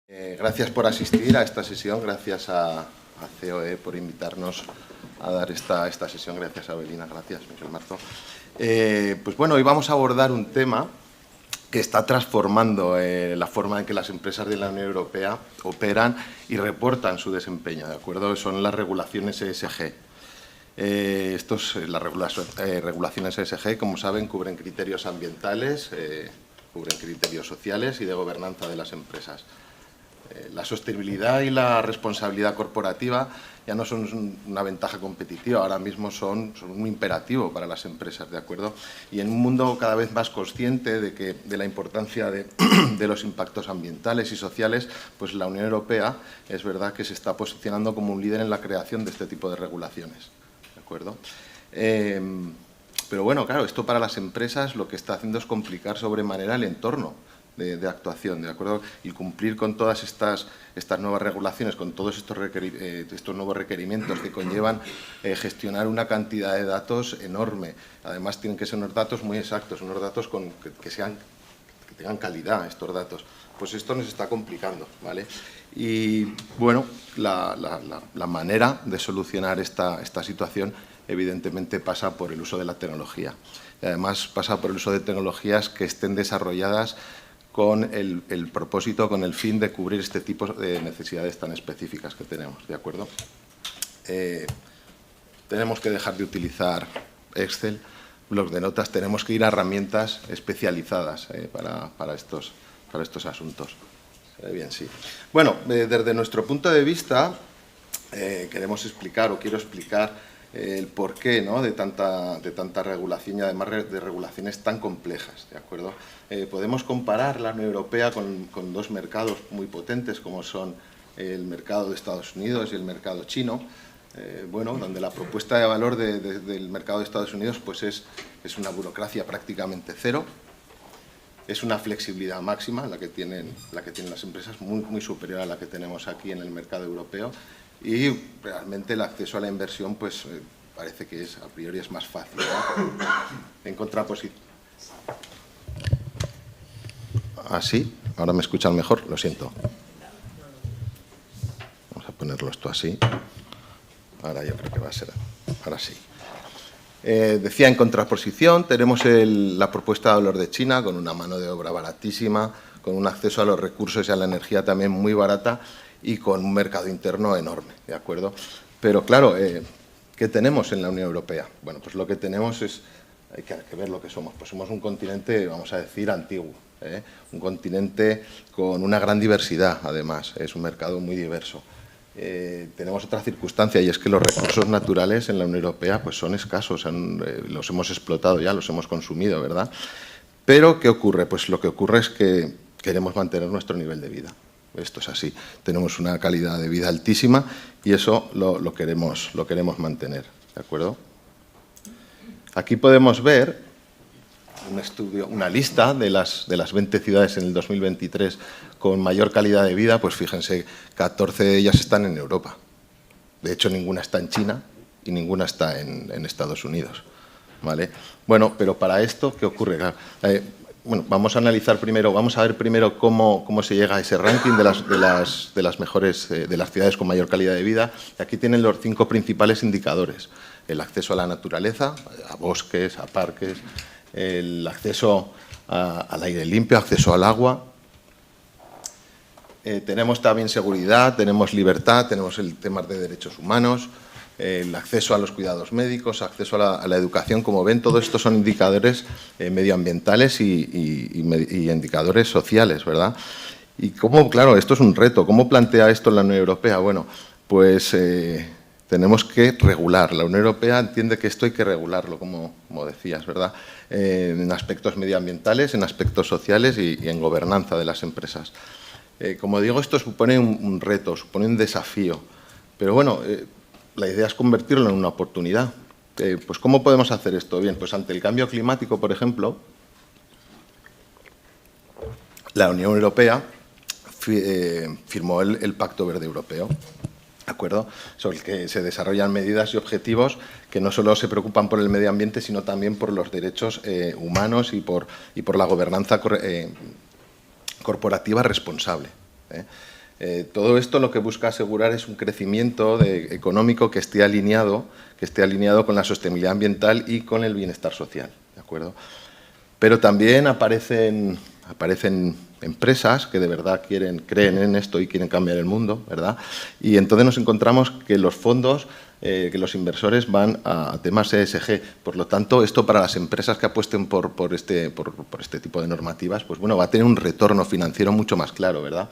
Gracias por asistir a esta sesión, gracias a COE por invitarnos a dar esta sesión, gracias a Abelina, gracias Miguel Marzo. Pues bueno, hoy vamos a abordar un tema que está transformando la forma en que las empresas de la Unión Europea operan y reportan su desempeño, ¿de acuerdo? Son las regulaciones ESG. Las regulaciones ESG, como saben, cubren criterios ambientales, cubren criterios sociales y de gobernanza de las empresas. La sostenibilidad y la responsabilidad corporativa ya no son una ventaja competitiva, ahora mismo son un imperativo para las empresas, ¿de acuerdo? Y en un mundo cada vez más consciente de la importancia de los impactos ambientales y sociales, pues la Unión Europea es verdad que se está posicionando como un líder en la creación de este tipo de regulaciones, ¿de acuerdo? Pero bueno, claro, esto para las empresas lo que está haciendo es complicar sobremanera el entorno de actuación, ¿de acuerdo? Y cumplir con todas estas nuevas regulaciones, con todos estos nuevos requerimientos que conllevan gestionar una cantidad de datos enorme. Además, tienen que ser unos datos muy exactos, unos datos que tengan calidad, estos datos. Pues esto nos está complicando, ¿vale? Y, bueno, la manera de solucionar esta situación, evidentemente, pasa por el uso de la tecnología. Y además, pasa por el uso de tecnologías que estén desarrolladas con el propósito, con el fin de cubrir este tipo de necesidades tan específicas que tenemos, ¿de acuerdo? Tenemos que dejar de utilizar Excel, bloc de notas, tenemos que ir a herramientas especializadas para estos asuntos. Bien, sí. Bueno, desde nuestro punto de vista, queremos explicar o quiero explicar el porqué, ¿no?, de tanta regulación y además de regulaciones tan complejas, ¿de acuerdo? Podemos comparar la Unión Europea con dos mercados muy potentes como son el mercado de Estados Unidos y el mercado chino, bueno, donde la propuesta de valor del mercado de Estados Unidos pues es una burocracia prácticamente cero, es una flexibilidad máxima la que tienen las empresas, muy superior a la que tenemos aquí en el mercado europeo. Y realmente el acceso a la inversión pues parece que a priori es más fácil, ¿no? En contraposición. ¿Así? ¿Ahora me escuchan mejor? Lo siento. Vamos a ponerlo esto así. Ahora yo creo que va a ser. Ahora sí. Decía, en contraposición, tenemos la propuesta de valor de China con una mano de obra baratísima, con un acceso a los recursos y a la energía también muy barata, y con un mercado interno enorme, ¿de acuerdo? Pero, claro, ¿qué tenemos en la Unión Europea? Bueno, pues lo que tenemos hay que ver lo que somos. Pues somos un continente, vamos a decir, antiguo, un continente con una gran diversidad, además, es un mercado muy diverso. Tenemos otra circunstancia y es que los recursos naturales en la Unión Europea pues son escasos, los hemos explotado ya, los hemos consumido, ¿verdad? Pero, ¿qué ocurre? Pues lo que ocurre es que queremos mantener nuestro nivel de vida. Esto es así. Tenemos una calidad de vida altísima y eso lo queremos mantener, ¿de acuerdo? Aquí podemos ver un estudio, una lista de las 20 ciudades en el 2023 con mayor calidad de vida. Pues fíjense, 14 de ellas están en Europa. De hecho, ninguna está en China y ninguna está en Estados Unidos, ¿vale? Bueno, pero para esto, ¿qué ocurre? Bueno, vamos a ver primero cómo se llega a ese ranking de las mejores, de las ciudades con mayor calidad de vida. Y aquí tienen los 5 principales indicadores: el acceso a la naturaleza, a bosques, a parques, el acceso al aire limpio, acceso al agua. Tenemos también seguridad, tenemos libertad, tenemos el tema de derechos humanos, el acceso a los cuidados médicos, acceso a la educación. Como ven, todos estos son indicadores medioambientales y indicadores sociales, ¿verdad? Y cómo, claro, esto es un reto. ¿Cómo plantea esto la Unión Europea? Bueno, pues tenemos que regular. La Unión Europea entiende que esto hay que regularlo, como decías, ¿verdad? En aspectos medioambientales, en aspectos sociales y en gobernanza de las empresas. Como digo, esto supone un reto, supone un desafío. Pero bueno, la idea es convertirlo en una oportunidad. Pues ¿cómo podemos hacer esto? Bien, pues ante el cambio climático, por ejemplo, la Unión Europea firmó el Pacto Verde Europeo, ¿de acuerdo? Sobre el que se desarrollan medidas y objetivos que no solo se preocupan por el medio ambiente, sino también por los derechos humanos y por la gobernanza corporativa responsable. Todo esto lo que busca asegurar es un crecimiento económico que esté alineado con la sostenibilidad ambiental y con el bienestar social, ¿de acuerdo? Pero también aparecen empresas que de verdad creen en esto y quieren cambiar el mundo, ¿verdad? Y entonces nos encontramos que los fondos, que los inversores van a temas ESG. Por lo tanto, esto para las empresas que apuesten por este tipo de normativas, pues bueno, va a tener un retorno financiero mucho más claro, ¿verdad?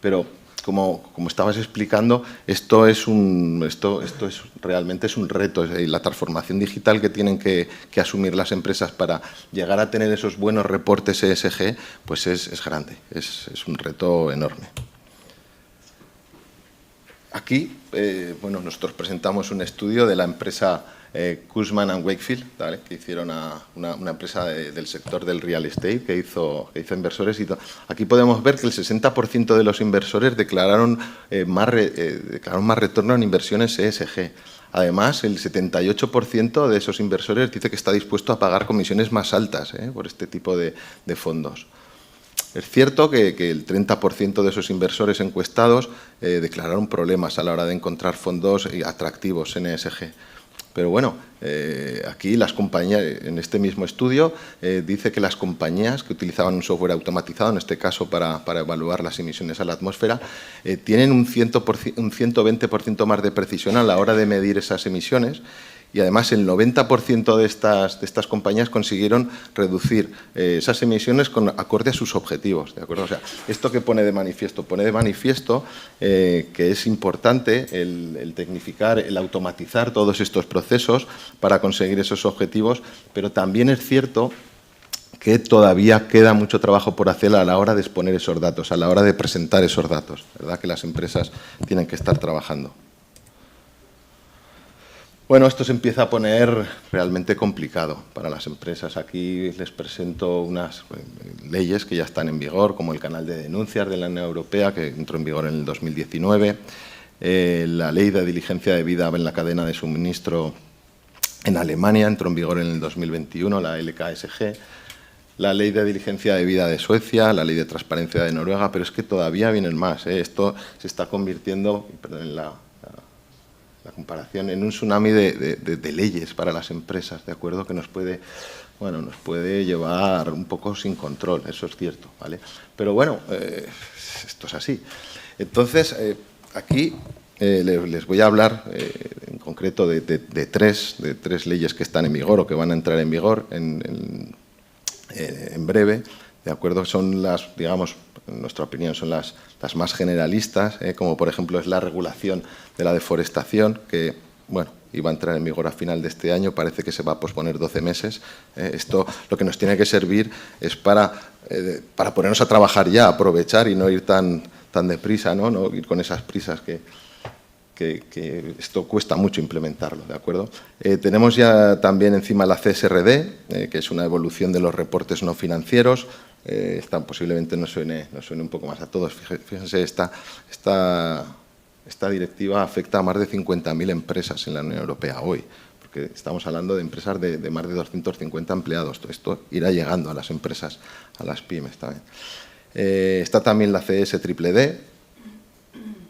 Pero como estabas explicando, esto realmente es un reto. La transformación digital que tienen que asumir las empresas para llegar a tener esos buenos reportes ESG, pues es grande, es un reto enorme. Aquí, bueno, nosotros presentamos un estudio de la empresa Cushman & Wakefield, ¿vale? Que hicieron una empresa del sector del real estate que hizo inversores. Y aquí podemos ver que el 60% de los inversores declararon más retorno en inversiones ESG. Además, el 78% de esos inversores dice que está dispuesto a pagar comisiones más altas por este tipo de fondos. Es cierto que el 30% de esos inversores encuestados declararon problemas a la hora de encontrar fondos atractivos en ESG. Pero bueno, aquí las compañías, en este mismo estudio, dice que las compañías que utilizaban un software automatizado, en este caso para evaluar las emisiones a la atmósfera, tienen un 120% más de precisión a la hora de medir esas emisiones. Y además el 90% de estas compañías consiguieron reducir esas emisiones acorde a sus objetivos, ¿de acuerdo? O sea, ¿esto qué pone de manifiesto? Pone de manifiesto que es importante el tecnificar, el automatizar todos estos procesos para conseguir esos objetivos, pero también es cierto que todavía queda mucho trabajo por hacer a la hora de exponer esos datos, a la hora de presentar esos datos, ¿verdad? Que las empresas tienen que estar trabajando. Bueno, esto se empieza a poner realmente complicado para las empresas. Aquí les presento unas leyes que ya están en vigor, como el canal de denuncias de la Unión Europea, que entró en vigor en el 2019, la ley de diligencia debida en la cadena de suministro en Alemania, entró en vigor en el 2021, la LKSG, la ley de diligencia debida de Suecia, la ley de transparencia de Noruega, pero es que todavía vienen más. Esto se está convirtiendo, perdón, la comparación, en un tsunami de leyes para las empresas, ¿de acuerdo? Que nos puede llevar un poco sin control, eso es cierto, ¿vale? Pero bueno, esto es así. Entonces, aquí les voy a hablar en concreto de tres leyes que están en vigor o que van a entrar en vigor en breve, ¿de acuerdo? Son las, digamos, en nuestra opinión, son las más generalistas, como por ejemplo es la regulación de la deforestación, que, bueno, iba a entrar en vigor a final de este año, parece que se va a posponer 12 meses. Esto lo que nos tiene que servir es para ponernos a trabajar ya, aprovechar y no ir tan deprisa, ¿no? Ir con esas prisas que esto cuesta mucho implementarlo, ¿de acuerdo? Tenemos ya también encima la CSRD, que es una evolución de los reportes no financieros. Esta posiblemente nos suene un poco más a todos. Fíjense, esta directiva afecta a más de 50.000 empresas en la Unión Europea hoy, porque estamos hablando de empresas de más de 250 empleados. Todo esto irá llegando a las empresas, a las pymes también. Está también la CSDD,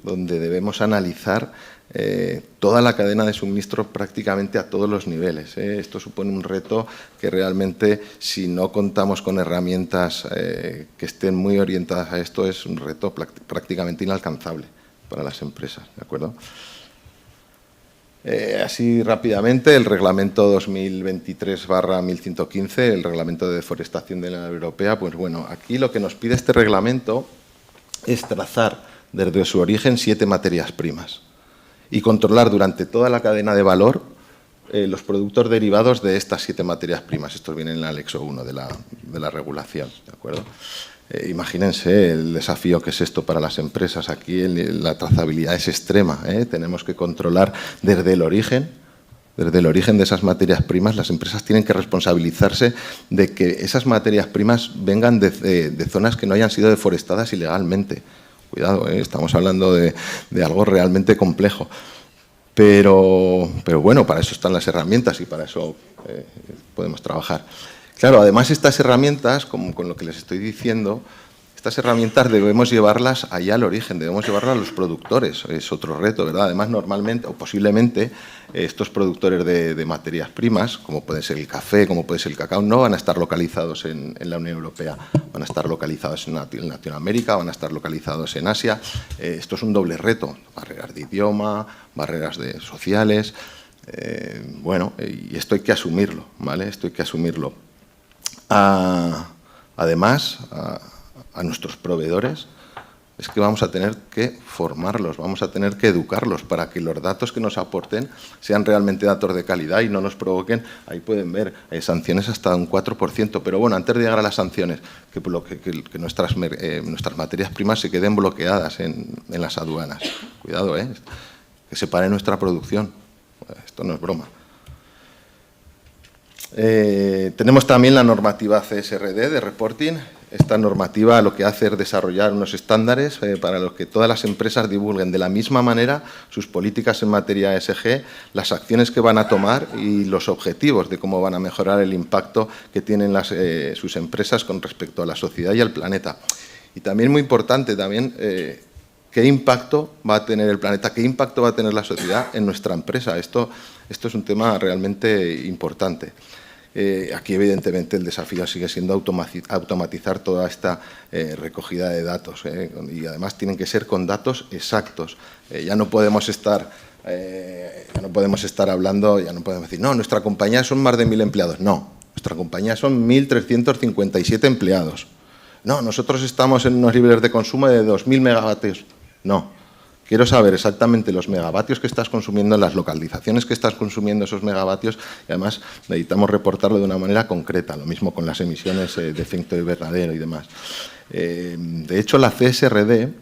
donde debemos analizar toda la cadena de suministro prácticamente a todos los niveles. Esto supone un reto que realmente, si no contamos con herramientas que estén muy orientadas a esto, es un reto prácticamente inalcanzable para las empresas, ¿de acuerdo? Así rápidamente, el reglamento 2023/1115, el reglamento de deforestación de la Unión Europea, pues bueno, aquí lo que nos pide este reglamento es trazar desde su origen 7 materias primas y controlar durante toda la cadena de valor los productos derivados de estas 7 materias primas. Esto viene en el anexo 1 de la regulación, ¿de acuerdo? Imagínense el desafío que es esto para las empresas. Aquí la trazabilidad es extrema, tenemos que controlar desde el origen de esas materias primas. Las empresas tienen que responsabilizarse de que esas materias primas vengan de zonas que no hayan sido deforestadas ilegalmente. Cuidado, estamos hablando de algo realmente complejo. Pero bueno, para eso están las herramientas y para eso podemos trabajar. Claro, además estas herramientas, con lo que les estoy diciendo, estas herramientas debemos llevarlas allá al origen, debemos llevarlas a los productores, es otro reto, ¿verdad? Además, normalmente o posiblemente estos productores de materias primas, como puede ser el café, como puede ser el cacao, no van a estar localizados en la Unión Europea, van a estar localizados en Latinoamérica, van a estar localizados en Asia. Esto es un doble reto, barreras de idioma, barreras sociales, bueno, y esto hay que asumirlo, ¿vale? Esto hay que asumirlo. Además, a nuestros proveedores, es que vamos a tener que formarlos, vamos a tener que educarlos para que los datos que nos aporten sean realmente datos de calidad y no nos provoquen, ahí pueden ver, sanciones hasta un 4%, pero bueno, antes de llegar a las sanciones, que nuestras materias primas se queden bloqueadas en las aduanas. Cuidado, que se pare nuestra producción, esto no es broma. Tenemos también la normativa CSRD de reporting. Esta normativa lo que hace es desarrollar unos estándares para los que todas las empresas divulguen de la misma manera sus políticas en materia ESG, las acciones que van a tomar y los objetivos de cómo van a mejorar el impacto que tienen sus empresas con respecto a la sociedad y al planeta. Y también muy importante, qué impacto va a tener el planeta, qué impacto va a tener la sociedad en nuestra empresa. Esto es un tema realmente importante. Aquí, evidentemente, el desafío sigue siendo automatizar toda esta recogida de datos, y además tienen que ser con datos exactos. Ya no podemos estar hablando, ya no podemos decir, no, nuestra compañía son más de 1.000 empleados. No, nuestra compañía son 1.357 empleados. No, nosotros estamos en unos niveles de consumo de 2.000 megavatios. No. Quiero saber exactamente los megavatios que estás consumiendo, las localizaciones que estás consumiendo esos megavatios, y además necesitamos reportarlo de una manera concreta, lo mismo con las emisiones de efecto invernadero y demás. De hecho, la CSRD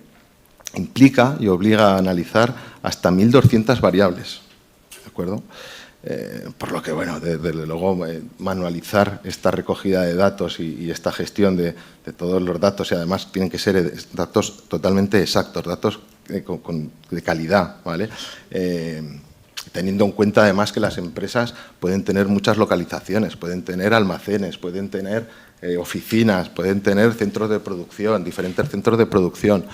implica y obliga a analizar hasta 1.200 variables, ¿de acuerdo? Por lo que, bueno, desde luego, manualizar esta recogida de datos y esta gestión de todos los datos, y además tienen que ser datos totalmente exactos, datos de calidad, ¿vale? Teniendo en cuenta además que las empresas pueden tener muchas localizaciones, pueden tener almacenes, pueden tener oficinas, pueden tener centros de producción, diferentes centros de producción,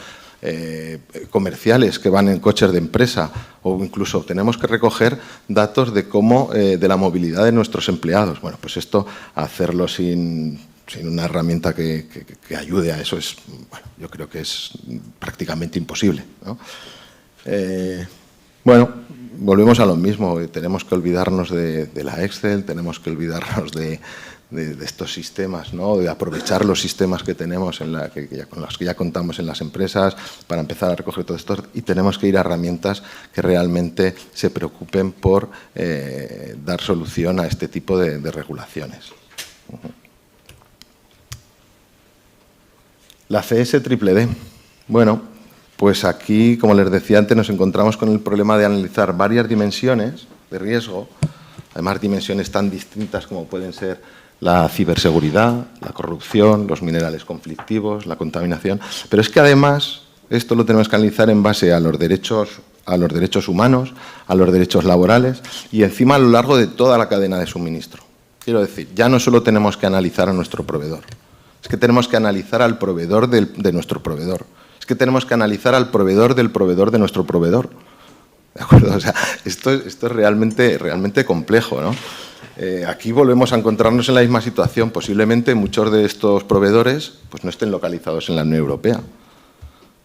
comerciales que van en coches de empresa, o incluso tenemos que recoger datos de de la movilidad de nuestros empleados. Bueno, pues esto, hacerlo sin una herramienta que ayude a eso bueno, yo creo que es prácticamente imposible, ¿no? Bueno, volvemos a lo mismo. Tenemos que olvidarnos de la Excel, tenemos que olvidarnos de estos sistemas, ¿no? De aprovechar los sistemas que tenemos con los que ya contamos en las empresas para empezar a recoger todo esto, y tenemos que ir a herramientas que realmente se preocupen por dar solución a este tipo de regulaciones. La CSDD. Bueno, pues aquí, como les decía antes, nos encontramos con el problema de analizar varias dimensiones de riesgo, además dimensiones tan distintas como pueden ser la ciberseguridad, la corrupción, los minerales conflictivos, la contaminación, pero es que además esto lo tenemos que analizar en base a los derechos humanos, a los derechos laborales y encima a lo largo de toda la cadena de suministro. Quiero decir, ya no solo tenemos que analizar a nuestro proveedor, es que tenemos que analizar al proveedor de nuestro proveedor. Es que tenemos que analizar al proveedor de nuestro proveedor. ¿De acuerdo? O sea, esto es realmente complejo, ¿no? Aquí volvemos a encontrarnos en la misma situación. Posiblemente muchos de estos proveedores pues, no estén localizados en la Unión Europea.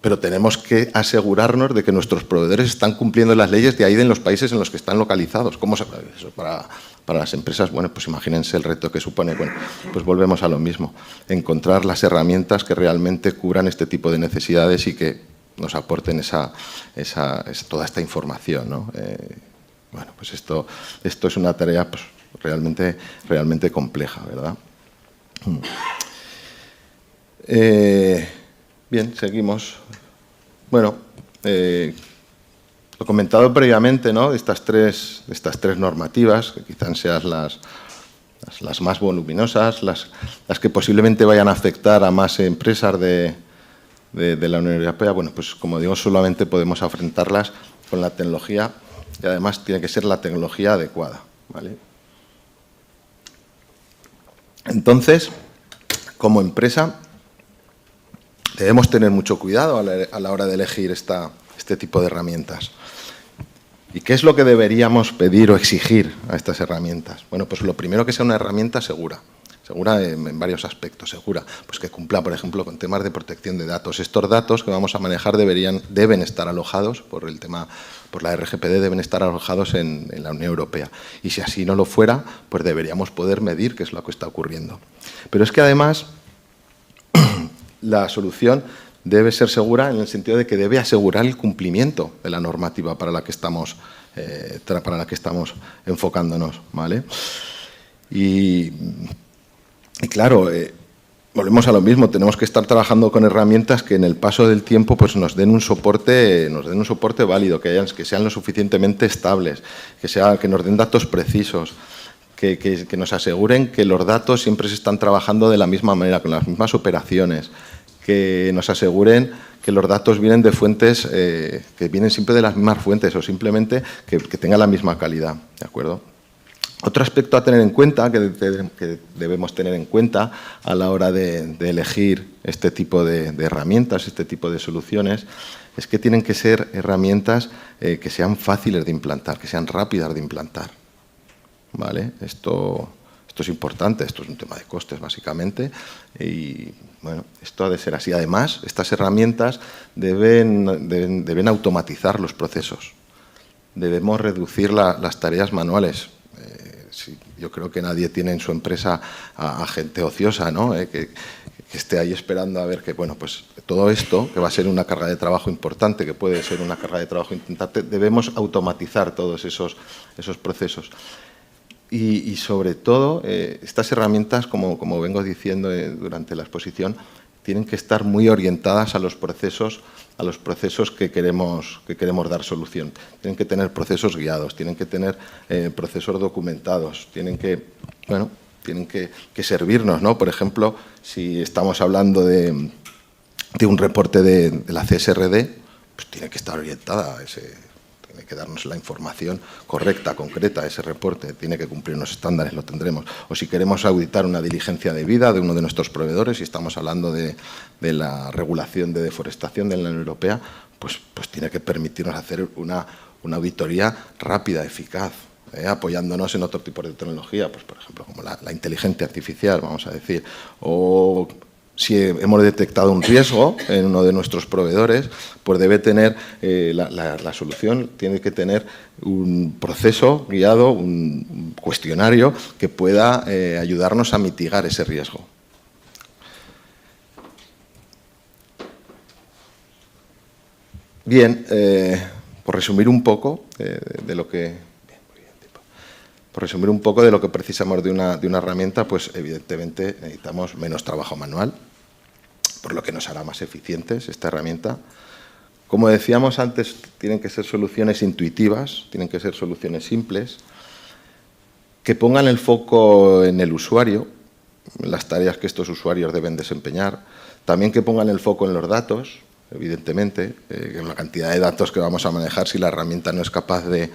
Pero tenemos que asegurarnos de que nuestros proveedores están cumpliendo las leyes de ahí en los países en los que están localizados. ¿Cómo se puede eso para las empresas? Bueno, pues imagínense el reto que supone. Bueno, pues volvemos a lo mismo. Encontrar las herramientas que realmente cubran este tipo de necesidades y que nos aporten toda esta información, ¿no? Bueno, pues esto es una tarea pues, realmente compleja, ¿verdad? Bien, seguimos. Bueno, lo comentado previamente, ¿no? Estas tres normativas, que quizás sean las más voluminosas, las que posiblemente vayan a afectar a más empresas de la Unión Europea. Bueno, pues como digo, solamente podemos afrontarlas con la tecnología y además tiene que ser la tecnología adecuada, ¿vale? Entonces, como empresa, debemos tener mucho cuidado a la hora de elegir este tipo de herramientas. ¿Y qué es lo que deberíamos pedir o exigir a estas herramientas? Bueno, pues lo primero, que sea una herramienta segura. Segura en varios aspectos, segura, pues que cumpla, por ejemplo, con temas de protección de datos. Estos datos que vamos a manejar deben estar alojados por la RGPD, deben estar alojados en la Unión Europea. Y si así no lo fuera, pues deberíamos poder medir qué es lo que está ocurriendo. Pero es que además la solución debe ser segura en el sentido de que debe asegurar el cumplimiento de la normativa para la que estamos enfocándonos, ¿vale? Y claro, volvemos a lo mismo, tenemos que estar trabajando con herramientas que en el paso del tiempo pues nos den un soporte válido, que sean lo suficientemente estables, que nos den datos precisos, que nos aseguren que los datos siempre se están trabajando de la misma manera, con las mismas operaciones, que nos aseguren que los datos vienen de fuentes, que vienen siempre de las mismas fuentes o simplemente que tengan la misma calidad, ¿de acuerdo? Otro aspecto a tener en cuenta, que debemos tener en cuenta a la hora de elegir este tipo de herramientas, este tipo de soluciones, es que tienen que ser herramientas que sean fáciles de implantar, que sean rápidas de implantar, ¿vale? Esto es importante, esto es un tema de costes básicamente y bueno, esto ha de ser así. Además, estas herramientas deben automatizar los procesos, debemos reducir las tareas manuales. Sí, yo creo que nadie tiene en su empresa a gente ociosa, ¿no? Que esté ahí esperando a ver que, bueno, pues todo esto, que va a ser una carga de trabajo importante, que puede ser una carga de trabajo importante, debemos automatizar todos esos procesos. Y sobre todo, estas herramientas, como vengo diciendo durante la exposición, tienen que estar muy orientadas a los procesos que queremos dar solución. Tienen que tener procesos guiados, tienen que tener procesos documentados, tienen que servirnos, ¿no? Por ejemplo, si estamos hablando de un reporte de la CSRD, pues tiene que estar orientada a tiene que darnos la información correcta, concreta a ese reporte, tiene que cumplir unos estándares, lo tendremos. O si queremos auditar una diligencia de vida de uno de nuestros proveedores y estamos hablando de la regulación de deforestación de la Unión Europea, pues tiene que permitirnos hacer una auditoría rápida, eficaz, apoyándonos en otro tipo de tecnología, pues por ejemplo como la inteligencia artificial, vamos a decir, o si hemos detectado un riesgo en uno de nuestros proveedores, pues debe tener la solución, tiene que tener un proceso guiado, un cuestionario que pueda ayudarnos a mitigar ese riesgo. Bien, por resumir un poco de lo que precisamos de una herramienta, pues evidentemente necesitamos menos trabajo manual, por lo que nos hará más eficientes esta herramienta. Como decíamos antes, tienen que ser soluciones intuitivas, tienen que ser soluciones simples, que pongan el foco en el usuario, en las tareas que estos usuarios deben desempeñar, también que pongan el foco en los datos, evidentemente, en la cantidad de datos que vamos a manejar si la herramienta no es capaz de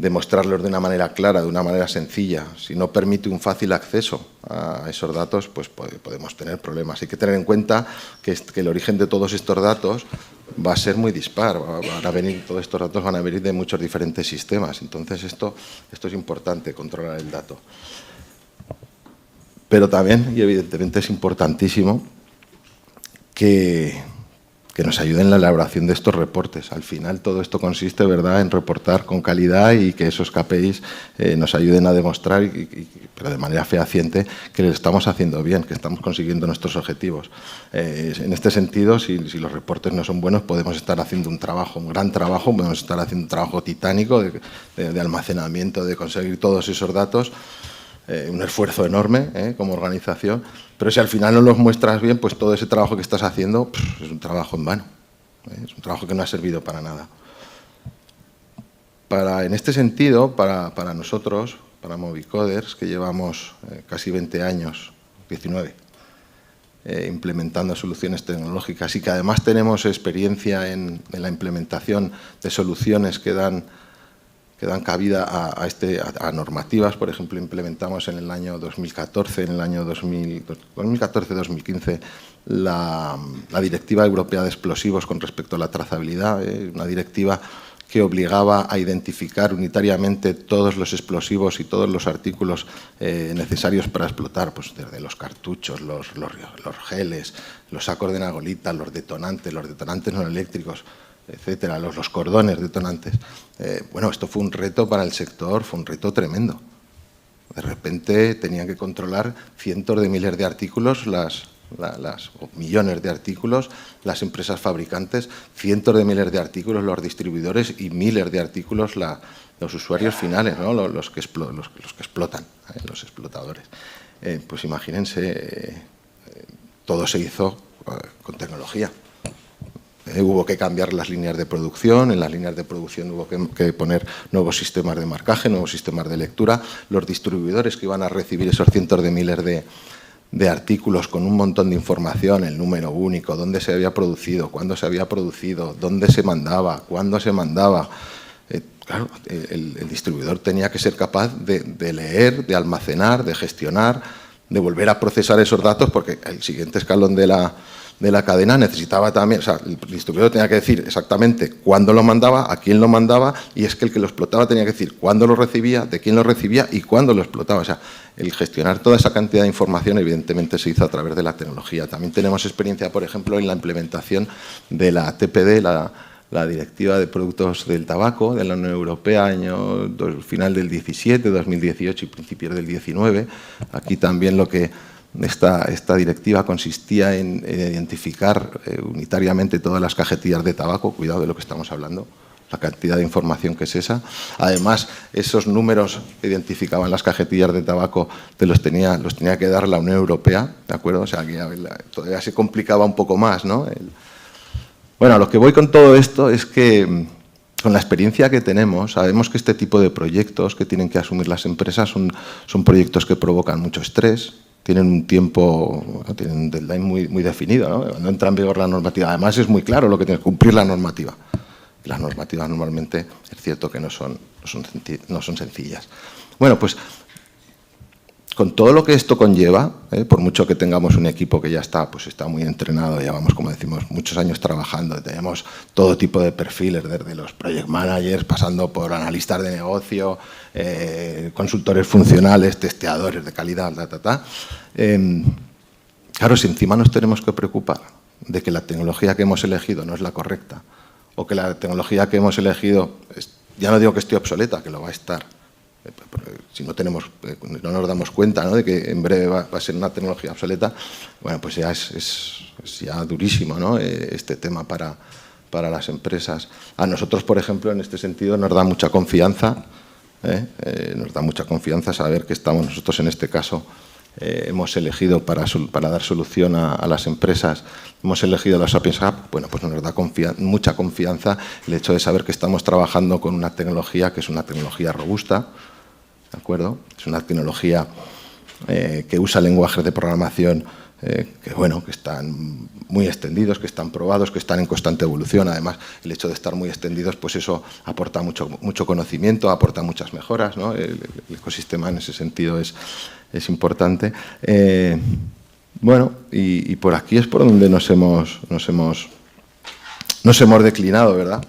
mostrarlos de una manera clara, de una manera sencilla. Si no permite un fácil acceso a esos datos, pues podemos tener problemas. Hay que tener en cuenta que el origen de todos estos datos va a ser muy dispar. Todos estos datos van a venir de muchos diferentes sistemas. Entonces, esto es importante, controlar el dato. Pero también, y evidentemente es importantísimo, que nos ayuden en la elaboración de estos reportes. Al final todo esto consiste, ¿verdad?, en reportar con calidad y que esos KPIs nos ayuden a demostrar, pero de manera fehaciente, que lo estamos haciendo bien, que estamos consiguiendo nuestros objetivos. En este sentido, si los reportes no son buenos, podemos estar haciendo un gran trabajo, podemos estar haciendo un trabajo titánico de almacenamiento, de conseguir todos esos datos, un esfuerzo enorme como organización, pero si al final no los muestras bien, pues todo ese trabajo que estás haciendo es un trabajo en vano, es un trabajo que no ha servido para nada. En este sentido, para nosotros, para Movicoders, que llevamos casi 20 años, 19, implementando soluciones tecnológicas y que además tenemos experiencia en la implementación de soluciones que dan cabida a normativas. Por ejemplo, implementamos en el año 2014, en el año 2014-2015, la Directiva Europea de Explosivos con respecto a la trazabilidad, una directiva que obligaba a identificar unitariamente todos los explosivos y todos los artículos necesarios para explotar, pues desde los cartuchos, los geles, los sacos de nagolita, los detonantes no eléctricos, etcétera, los cordones detonantes. Bueno, esto fue un reto para el sector, fue un reto tremendo. De repente tenían que controlar cientos de miles de artículos, o millones de artículos, las empresas fabricantes, cientos de miles de artículos, los distribuidores y miles de artículos los usuarios finales, ¿no? los que explotan, los explotadores. Pues imagínense, todo se hizo con tecnología. Hubo que cambiar las líneas de producción, en las líneas de producción hubo que poner nuevos sistemas de marcaje, nuevos sistemas de lectura. Los distribuidores que iban a recibir esos cientos de miles de artículos con un montón de información, el número único, dónde se había producido, cuándo se había producido, dónde se mandaba, cuándo se mandaba. Claro, el distribuidor tenía que ser capaz de leer, de almacenar, de gestionar, de volver a procesar esos datos, porque el siguiente escalón de la cadena necesitaba también, o sea, el distribuidor tenía que decir exactamente cuándo lo mandaba, a quién lo mandaba, y es que el que lo explotaba tenía que decir cuándo lo recibía, de quién lo recibía y cuándo lo explotaba. O sea, el gestionar toda esa cantidad de información evidentemente se hizo a través de la tecnología. También tenemos experiencia, por ejemplo, en la implementación de la TPD, la Directiva de Productos del Tabaco de la Unión Europea, final del 17, 2018 y principios del 19. Aquí también esta directiva consistía en identificar unitariamente todas las cajetillas de tabaco, cuidado de lo que estamos hablando, la cantidad de información que es esa. Además, esos números que identificaban las cajetillas de tabaco los tenía que dar la Unión Europea, ¿de acuerdo? O sea, que todavía se complicaba un poco más, ¿no? Bueno, a lo que voy con todo esto es que con la experiencia que tenemos, sabemos que este tipo de proyectos que tienen que asumir las empresas son proyectos que provocan mucho estrés, tienen un tiempo, tienen un deadline muy definido, ¿no? Cuando entra en vigor la normativa, además es muy claro lo que tiene que cumplir la normativa. Las normativas normalmente es cierto que no son sencillas. Bueno, pues con todo lo que esto conlleva, por mucho que tengamos un equipo que ya está muy entrenado, llevamos, como decimos, muchos años trabajando, tenemos todo tipo de perfiles, desde los project managers, pasando por analistas de negocio, consultores funcionales, testeadores de calidad, claro, si encima nos tenemos que preocupar de que la tecnología que hemos elegido no es la correcta, o que la tecnología que hemos elegido, ya no digo que esté obsoleta, que lo va a estar, si no nos damos cuenta, ¿no?, de que en breve va a ser una tecnología obsoleta, bueno, pues ya es ya durísimo, ¿no?, este tema para las empresas. A nosotros, por ejemplo, en este sentido nos da mucha confianza, saber que estamos nosotros en este caso, hemos elegido para dar solución a las empresas, hemos elegido la Sapiens Hub. Bueno, pues nos da mucha confianza el hecho de saber que estamos trabajando con una tecnología que es una tecnología robusta, ¿de acuerdo? Es una tecnología que usa lenguajes de programación que están muy extendidos, que están probados, que están en constante evolución. Además, el hecho de estar muy extendidos, pues eso aporta mucho conocimiento, aporta muchas mejoras, ¿no? El ecosistema en ese sentido es importante. Bueno, y por aquí es por donde nos hemos declinado, ¿verdad?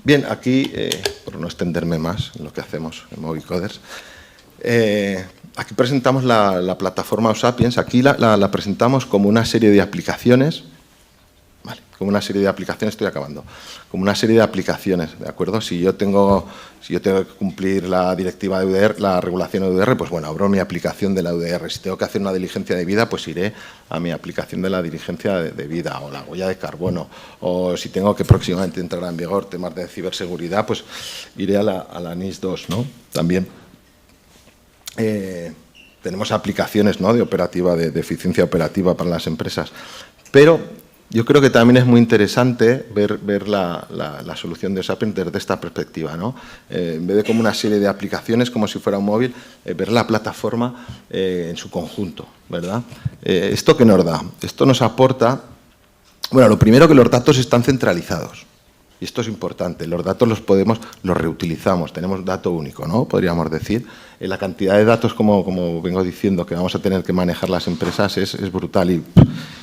Bien, aquí, por no extenderme más en lo que hacemos en Movicoders, aquí presentamos la plataforma Sapiens. Aquí la presentamos como una serie de aplicaciones, ¿vale? Como una serie de aplicaciones, estoy acabando, como una serie de aplicaciones, ¿de acuerdo? Si yo tengo que cumplir la directiva de UDR, la regulación de UDR, pues bueno, abro mi aplicación de la UDR. Si tengo que hacer una diligencia de vida, pues iré a mi aplicación de la diligencia de vida, o la huella de carbono, o si tengo que próximamente entrar en vigor temas de ciberseguridad, pues iré a la NIS 2, ¿no? También tenemos aplicaciones, ¿no?, de eficiencia operativa para las empresas, pero yo creo que también es muy interesante ver la solución de Sapiens desde esta perspectiva, ¿no? En vez de como una serie de aplicaciones, como si fuera un móvil, ver la plataforma en su conjunto, ¿verdad? ¿Esto qué nos da? Esto nos aporta, bueno, lo primero, que los datos están centralizados. Y esto es importante, los datos los reutilizamos, tenemos dato único, ¿no? Podríamos decir. La cantidad de datos, como vengo diciendo, que vamos a tener que manejar las empresas es brutal, y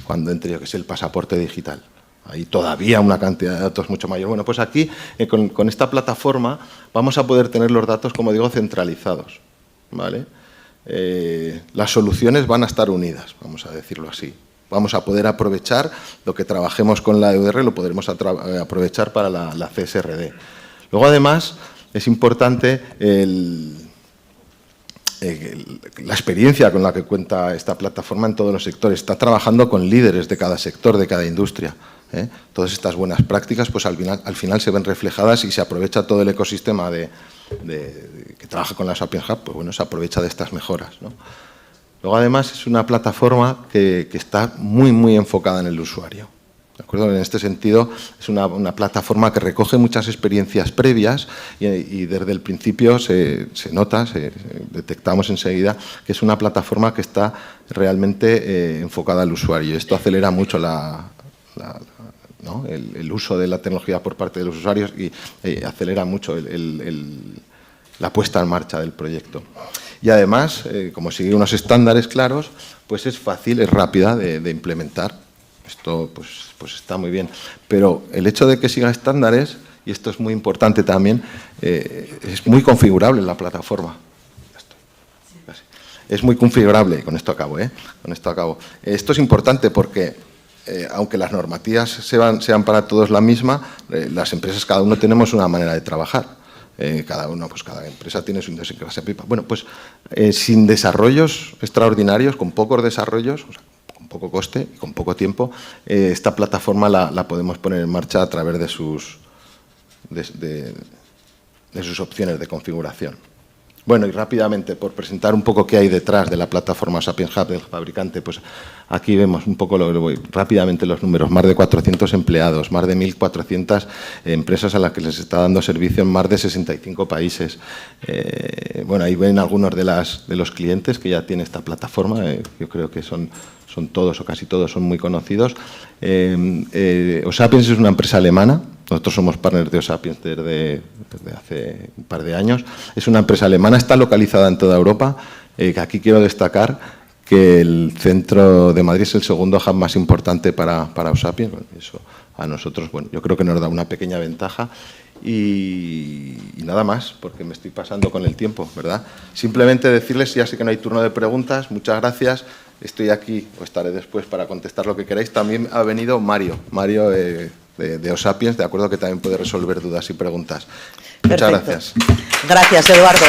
cuando entre, yo que sé, el pasaporte digital, hay todavía una cantidad de datos mucho mayor. Bueno, pues aquí, con esta plataforma, vamos a poder tener los datos, como digo, centralizados, ¿vale? Las soluciones van a estar unidas, vamos a decirlo así. Vamos a poder aprovechar lo que trabajemos con la EUDR, lo podremos aprovechar para la CSRD. Luego, además, es importante la experiencia con la que cuenta esta plataforma en todos los sectores. Está trabajando con líderes de cada sector, de cada industria. Todas estas buenas prácticas, pues al final se ven reflejadas y se aprovecha todo el ecosistema que trabaja con la Sapiens Hub, pues bueno, se aprovecha de estas mejoras, ¿no? Luego, además, es una plataforma que está muy enfocada en el usuario. ¿De acuerdo? En este sentido, es una plataforma que recoge muchas experiencias previas y desde el principio se nota, detectamos enseguida que es una plataforma que está realmente enfocada al usuario. Esto acelera mucho ¿no? el uso de la tecnología por parte de los usuarios y acelera mucho la puesta en marcha del proyecto. Y además, como sigue unos estándares claros, pues es fácil, es rápida de implementar. Esto pues está muy bien. Pero el hecho de que siga estándares, y esto es muy importante también, es muy configurable en la plataforma. Es muy configurable, con esto acabo, con esto acabo. Esto es importante porque, aunque las normativas sean para todos la misma, las empresas, cada uno tenemos una manera de trabajar. Cada empresa tiene su idiosincrasia. Bueno, pues sin desarrollos extraordinarios, con pocos desarrollos, o sea, con poco coste y con poco tiempo, esta plataforma la podemos poner en marcha a través de sus opciones de configuración. Bueno, y rápidamente, por presentar un poco qué hay detrás de la plataforma Sapiens Hub del fabricante, pues aquí vemos un poco rápidamente los números. Más de 400 empleados, más de 1.400 empresas a las que les está dando servicio en más de 65 países. Bueno, ahí ven algunos de los clientes que ya tiene esta plataforma. Yo creo que son todos o casi todos son muy conocidos. Osapiens es una empresa alemana. Nosotros somos partners de Osapiens desde hace un par de años. Es una empresa alemana, está localizada en toda Europa. Aquí quiero destacar que el centro de Madrid es el segundo hub más importante para Osapiens. Bueno, eso a nosotros, bueno, yo creo que nos da una pequeña ventaja. Y nada más, porque me estoy pasando con el tiempo, ¿verdad? Simplemente decirles, ya sé que no hay turno de preguntas, muchas gracias. Estoy aquí, o estaré después para contestar lo que queráis. También ha venido Mario de Osapiens, de acuerdo, que también puede resolver dudas y preguntas. Perfecto. Muchas gracias. Gracias, Eduardo.